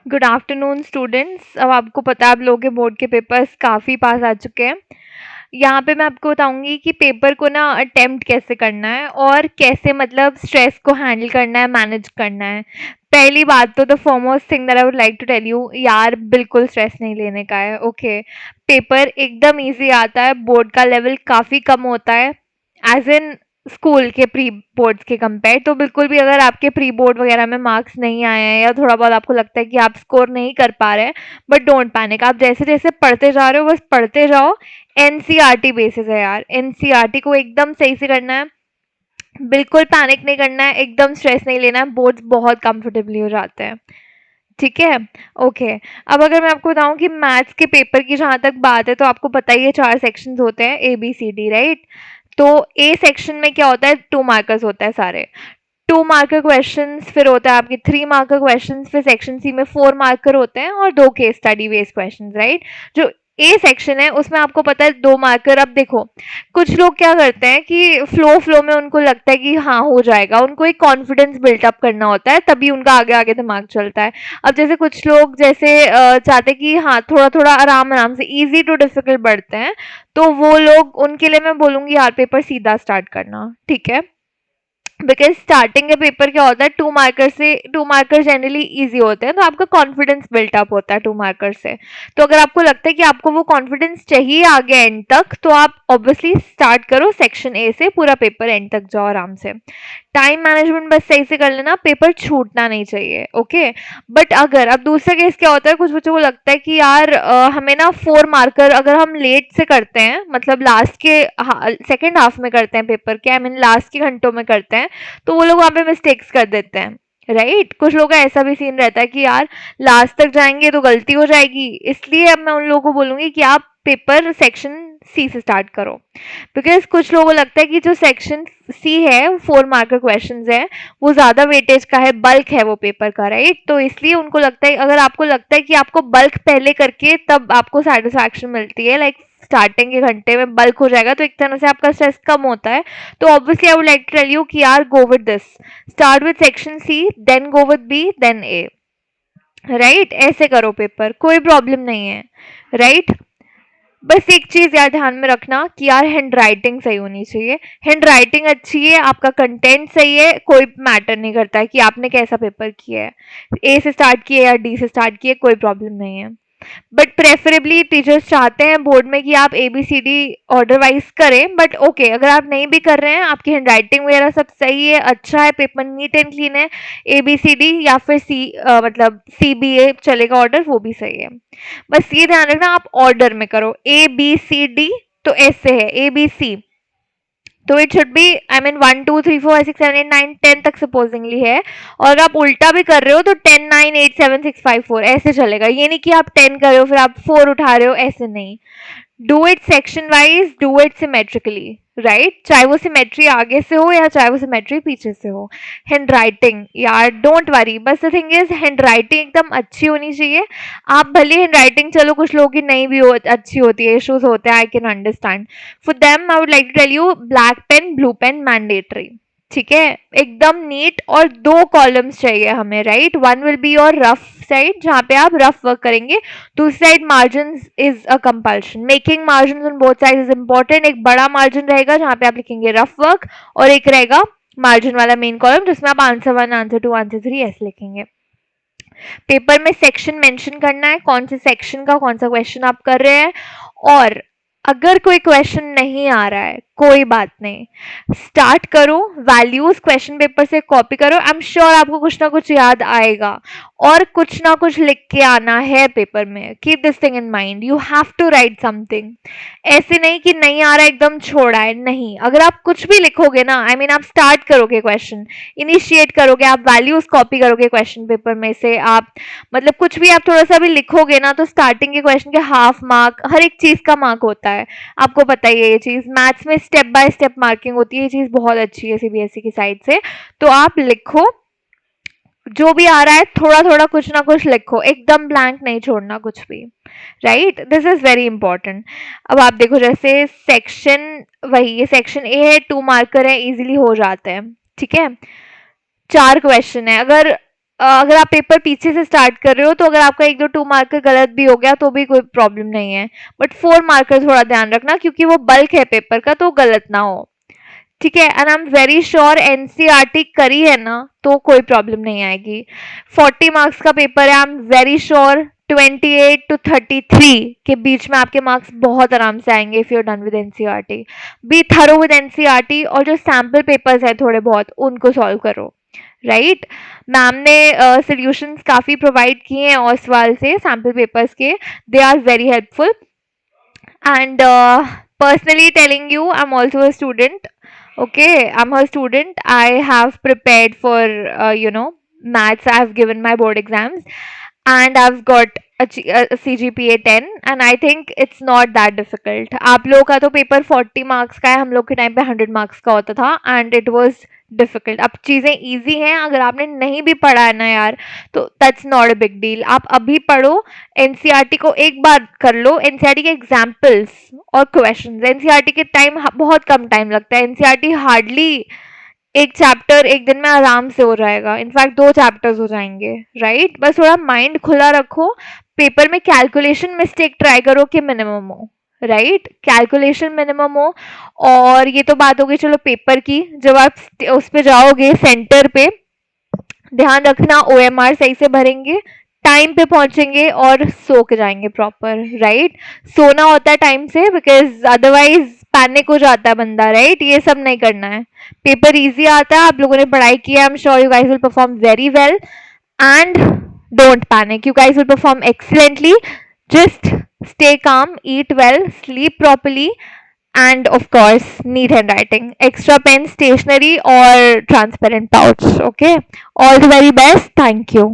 Good afternoon students. अब आपको पता है आप लोगों के बोर्ड के पेपर्स काफ़ी पास आ चुके हैं। यहाँ पे मैं आपको बताऊंगी कि पेपर को ना अटेम्प्ट कैसे करना है और कैसे मतलब स्ट्रेस को हैंडल करना है, मैनेज करना है। पहली बात तो the foremost thing that I would like to tell you, यार बिल्कुल स्ट्रेस नहीं लेने का है। ओके, पेपर एकदम इजी आता है, बोर्ड का लेवल काफ़ी कम होता है एज इन स्कूल के प्री बोर्ड्स के कंपेयर। तो बिल्कुल भी अगर आपके प्री बोर्ड वगैरह में मार्क्स नहीं आए हैं या थोड़ा बहुत आपको लगता है कि आप स्कोर नहीं कर पा रहे हैं, बट डोंट पैनिक। आप जैसे जैसे पढ़ते जा रहे हो बस पढ़ते जाओ। एनसीईआरटी बेसिस है यार, एनसीईआरटी को एकदम सही से करना है। बिल्कुल पैनिक नहीं करना है, एकदम स्ट्रेस नहीं लेना है, बोर्ड्स बहुत कंफर्टेबली हो जाते हैं। ठीक है। ओके, अब अगर मैं आपको बताऊं कि मैथ्स के पेपर की जहां तक बात है, तो आपको पता ही है 4 सेक्शंस होते हैं, ABCD, राइट। तो ए सेक्शन में क्या होता है, 2 मार्कर्स होता है सारे। 2 मार्कर क्वेश्चंस, फिर होता है आपके 3 मार्कर क्वेश्चंस, फिर सेक्शन सी में 4 मार्कर होते हैं और 2 case study based questions, right. जो ए सेक्शन है उसमें आपको पता है 2 मार्कर। अब देखो, कुछ लोग क्या करते हैं कि फ्लो में उनको लगता है कि हाँ हो जाएगा, उनको एक कॉन्फिडेंस बिल्टअप करना होता है, तभी उनका आगे आगे दिमाग चलता है। अब जैसे कुछ लोग जैसे चाहते हैं कि हाँ थोड़ा थोड़ा आराम आराम से इजी टू डिफिकल्ट बढ़ते हैं, तो वो लोग, उनके लिए मैं बोलूंगी यार पेपर सीधा स्टार्ट करना, ठीक है। बिकॉज स्टार्टिंग के पेपर क्या होता है, 2 मार्कर जनरली इजी होते हैं, तो आपका कॉन्फिडेंस बिल्टअप होता है 2 मार्कर से। तो अगर आपको लगता है कि आपको वो कॉन्फिडेंस चाहिए आगे एंड तक, तो आप ऑब्वियसली स्टार्ट करो सेक्शन ए से, पूरा पेपर एंड तक जाओ आराम से। टाइम मैनेजमेंट बस सही से कर लेना, पेपर छूटना नहीं चाहिए। ओके, बट अगर अब दूसरा केस क्या होता है, कुछ बच्चों को लगता है कि यार हमें ना 4 मार्कर अगर हम लेट से करते हैं, मतलब लास्ट के सेकेंड हाफ में करते हैं पेपर के, आई मीन लास्ट के घंटों में करते हैं, तो वो लोग वहाँ पे मिस्टेक्स कर देते हैं, राइट। कुछ लोगों का ऐसा भी सीन रहता है कि यार लास्ट तक जाएंगे तो गलती हो जाएगी, इसलिए अब मैं उन लोगों को बोलूंगी कि आप पेपर सेक्शन सी से स्टार्ट करो। बिकॉज कुछ लोगों को लगता है कि जो सेक्शन सी है, 4 मार्कर क्वेश्चन है, वो ज्यादा वेटेज का है, बल्क है वो पेपर का, राइट। तो इसलिए उनको लगता है, अगर आपको लगता है कि आपको बल्क पहले करके तब आपको सेटिस्फैक्शन मिलती है, लाइक स्टार्टिंग के घंटे में बल्क हो जाएगा तो एक तरह से आपका स्ट्रेस कम होता है, तो obviously I would like to tell you कि यार go with this, start with section C, then go with B, then A, right. ऐसे करो पेपर, कोई प्रॉब्लम नहीं है, राइट। बस एक चीज यार ध्यान में रखना कि यार हैंड राइटिंग सही होनी चाहिए। हैंड राइटिंग अच्छी है, आपका कंटेंट सही है, कोई मैटर नहीं करता है कि आपने कैसा पेपर किया है, ए से स्टार्ट किया या डी से स्टार्ट किया, कोई प्रॉब्लम नहीं है। बट प्रेफरेबली टीचर्स चाहते हैं बोर्ड में कि आप ABCD ऑर्डर वाइज करें, बट ओके अगर आप नहीं भी कर रहे हैं, आपकी हैंड राइटिंग वगैरह सब सही है, अच्छा है, पेपर नीट एंड क्लीन है, ABCD या फिर मतलब CBA चलेगा ऑर्डर, वो भी सही है। बस ये ध्यान रखना आप ऑर्डर में करो, ABCD तो ऐसे है ABC, तो it should be, I mean 1 2 3 4 5 6 7 8 9 10 तक सपोजिंगली है। और आप उल्टा भी कर रहे हो तो 10 9 8 7 6 5 4 ऐसे चलेगा, ये नहीं कि आप 10 कर रहे हो फिर आप 4 उठा रहे हो, ऐसे नहीं। Do it section wise, do it symmetrically, right. चाहे वो सिमेट्री आगे से हो या चाहे वो सिमेट्री पीछे से हो। हैंड राइटिंग यार डोंट वरी, बस the thing is hand writing एकदम अच्छी होनी चाहिए। आप भले हैंड राइटिंग, चलो कुछ लोगों की नहीं भी अच्छी होती है, इश्यूज होते हैं, I can understand. For them I would like to tell you, black pen blue pen mandatory, ठीक है, एकदम नीट। और 2 कॉलम्स चाहिए हमें, right. One will be your rough side जहाँ पे आप रफ वर्क करेंगे, दूसरी side margin is a compulsion, making margin on both side is important. एक बड़ा मार्जिन रहेगा जहाँ पे आप लिखेंगे रफ वर्क, और एक रहेगा मार्जिन वाला मेन कॉलम जिसमें आप आंसर 1 आंसर 2 आंसर 3 ऐसे लिखेंगे। पेपर में सेक्शन मेंशन करना है, कौन से सेक्शन का कौन सा क्वेश्चन आप कर रहे हैं। और अगर कोई क्वेश्चन नहीं आ रहा है कोई बात नहीं, स्टार्ट करो, वैल्यूज क्वेश्चन पेपर से कॉपी करो, आई एम श्योर आपको कुछ ना कुछ याद आएगा, और कुछ ना कुछ लिख के आना है पेपर में। Keep this thing in mind, you have to write something. ऐसे नहीं कि नहीं आ रहा एकदम छोड़ा है, नहीं, अगर आप कुछ भी लिखोगे ना, आई मीन आप स्टार्ट करोगे क्वेश्चन, इनिशिएट करोगे, आप वैल्यूज कॉपी करोगे क्वेश्चन पेपर में से, आप मतलब कुछ भी आप थोड़ा सा भी लिखोगे ना, तो स्टार्टिंग के क्वेश्चन के हाफ मार्क, हर एक चीज का मार्क होता है, आपको पता ही है ये चीज। मैथ्स में स्टेप बाय स्टेप मार्किंग होती है, ये चीज बहुत अच्छी है CBSE की साइड से। तो आप लिखो, जो भी आ रहा है थोड़ा थोड़ा कुछ ना कुछ लिखो, एकदम ब्लैंक नहीं छोड़ना कुछ भी, right. This is very important. अब आप देखो जैसे सेक्शन, वही ये सेक्शन ए है, 2 मार्कर है, इजीली हो जाते हैं, ठीक है। 4 क्वेश्चन है, अगर अगर आप पेपर पीछे से स्टार्ट कर रहे हो तो अगर आपका 1-2 2 मार्कर गलत भी हो गया तो भी कोई प्रॉब्लम नहीं है। बट 4 मार्कर थोड़ा ध्यान रखना क्योंकि वो बल्क है पेपर का तो गलत ना हो। ठीक है? And I am very sure NCERT करी है ना तो कोई प्रॉब्लम नहीं आएगी। 40 मार्क्स का पेपर है, I am very sure 28 to 33 के बीच में आपके मार्क्स बहुत आराम से आएंगे if you are done with NCERT. Be thorough with NCERT और जो सैम्पल पेपर्स है थोड़े बहुत उनको सॉल्व करो। राइट, मैम ने सॉल्यूशंस काफ़ी प्रोवाइड किए हैं और सवाल से सैम्पल पेपर्स के, they are very helpful. And personally telling you, I'm also a student. Okay, I'm a student. I have prepared for maths. I've given my board exams and I've got a CGPA 10 and I think it's not that difficult. आप लोगों का तो paper 40 marks का है, हम लोग के time पे 100 मार्क्स का होता था एंड इट वाज डिफिकल्ट। अब चीज़ें इजी हैं, अगर आपने नहीं भी पढ़ा है ना यार तो that's not a big deal. आप अभी पढ़ो, एनसीईआरटी को एक बार कर लो, एनसीईआरटी के एग्जाम्पल्स और क्वेश्चंस। एनसीईआरटी के टाइम बहुत कम टाइम लगता है, एनसीईआरटी हार्डली एक चैप्टर एक दिन में आराम से हो जाएगा, इनफैक्ट 2 चैप्टर्स हो जाएंगे। राइट, बस थोड़ा माइंड खुला रखो, पेपर में कैलकुलेशन मिस्टेक ट्राई करो कि मिनिमम हो। राइट, कैलकुलेशन मिनिमम हो। और ये तो बात हो गई चलो पेपर की। जब आप उस पे जाओगे सेंटर पे, ध्यान रखना ओएमआर सही से भरेंगे, टाइम पे पहुंचेंगे और सो के जाएंगे प्रॉपर। राइट, सोना होता है टाइम से बिकॉज अदरवाइज पैनिक हो जाता है बंदा। राइट, ये सब नहीं करना है। पेपर इजी आता है, आप लोगों ने पढ़ाई की है, I am sure you guys will perform very well and don't panic, you guys will perform excellently. Just stay calm, eat well, sleep properly, and of course neat handwriting, extra pen, stationery or transparent pouch. Okay, all the very best. Thank you.